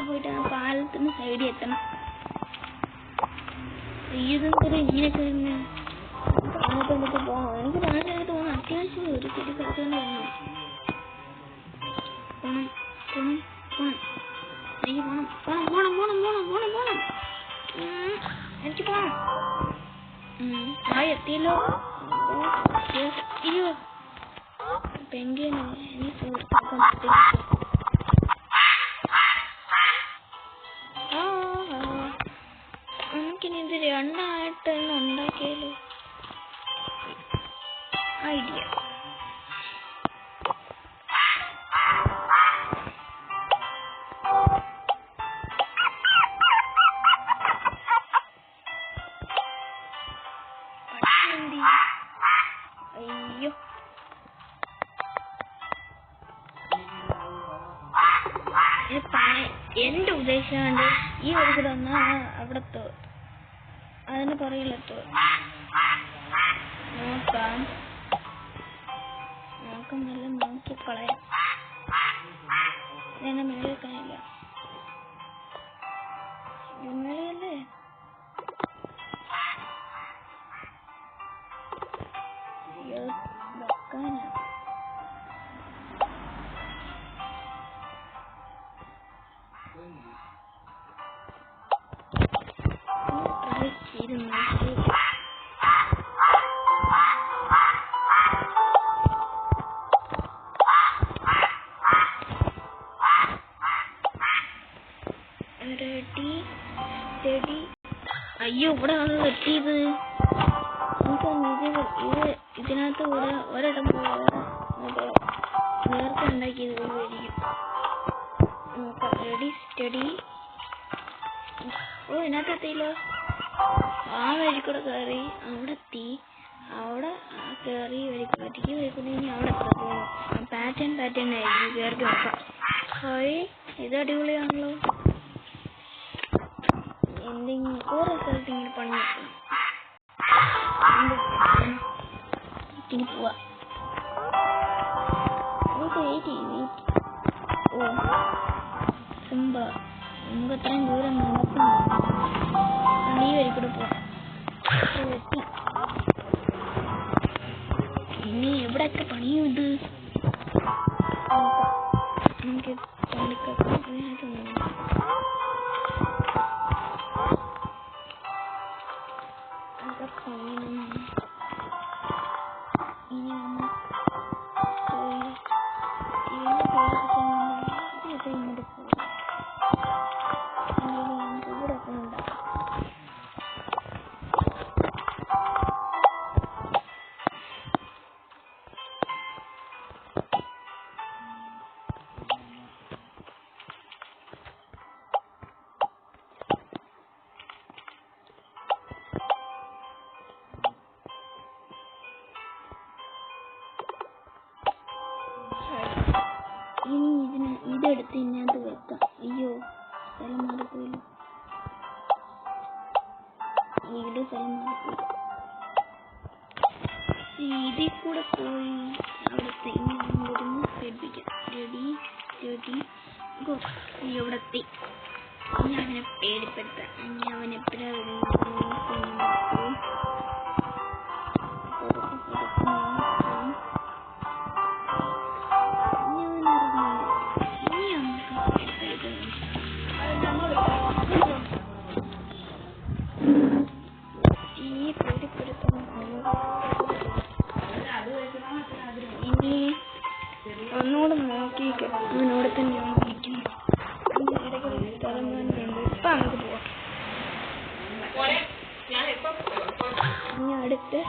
പോയിട്ട് ആ പാലത്തിന് സൈഡിൽ എത്തണം. ഇതെന്തൊരു ഇങ്ങനെയൊക്കെ തന്നെ പാലത്തൊക്കെ പോകണം. എനിക്ക് പാലത്തിനകത്ത് പോകണം. അത്യാവശ്യം ഒരു ചെടി സ്ഥലത്തുകൊണ്ട് വരണം. എനിക്ക് പോണം. ആ എത്തിയല്ലോ. അയ്യോ പെങ്കിന് ഈ സുഹൃത്താക്കാൻ പറ്റില്ല. നമുക്കിനി ഇത് രണ്ടായിട്ട് തന്നെ ഉണ്ടാക്കിയാലോ? ഐഡിയ. അയ്യോ എന്റെ ഉദ്ദേശം ഈ ഒരു കൂടെ വന്നാ അവിടത്തോ അതിന് പറയില്ലത്തോ. നോക്കാം നല്ല നോക്കിക്കളയാം. എന്നെ മേലെ വെക്കാനില്ല. മേലെയല്ലേ വെക്കാനാ. ട്രൈ ചെയ്ത് നോക്കി. റെഡി. അയ്യോ ഇവിടെ ആണ് എത്തിയത്. ഇതിനകത്ത് കൂടെ ഒരിടം നേരത്തെ ഉണ്ടാക്കിയത് പോയിരിക്കും. നോക്കാം. Ready steady. ഓ ഇതിനകത്ത് എത്തിയില്ലോ. ആ വഴി കൂടെ കയറി അവിടെ എത്തി. അവിടെ കയറി വഴിക്കൂടേക്ക് ഇനി അവിടെ എത്താൻ പാറ്റേൺ ആയിരിക്കും. കയറി നോക്കാം. ഹായ് ഇത് അടിപൊളിയാണല്ലോ. എന്തെങ്കിലും ഓരോ സ്ഥലത്ത് ഇങ്ങനെ പണി നോക്കണം. പോവാ. ഓ നമുക്ക് അത്രയും ദൂരം നടക്കുന്നു. ഈ വഴി കൂടെ പോവാം. ഇനി എവിടെയൊക്കെ പണിയും ഇത് നമുക്ക് ഇതെടുത്ത് ഇതിനകത്ത് വെക്കാം. അയ്യോ സ്ഥലം മാറിപ്പോയില്ല. വീട് സ്ഥലം മാറിപ്പോയി. ഇതിൽ കൂടെ പോയി അവിടത്തെ ഇങ്ങനെ പേടിപ്പിക്കാം. Ready go. ഇവിടെ എത്തി. ഇനി അവനെ പേടിപ്പെടുത്താം. ഇനി അവൻ എപ്പോഴാ ഇനി ഒന്നുകൂടെ നോക്കി അവനോട് തന്നെയാണ് ഇരിക്കുന്നത്. ഇടയ്ക്ക് സ്ഥലം ഇപ്പൊ നമുക്ക് പോവാം. ഇനി അടുത്ത്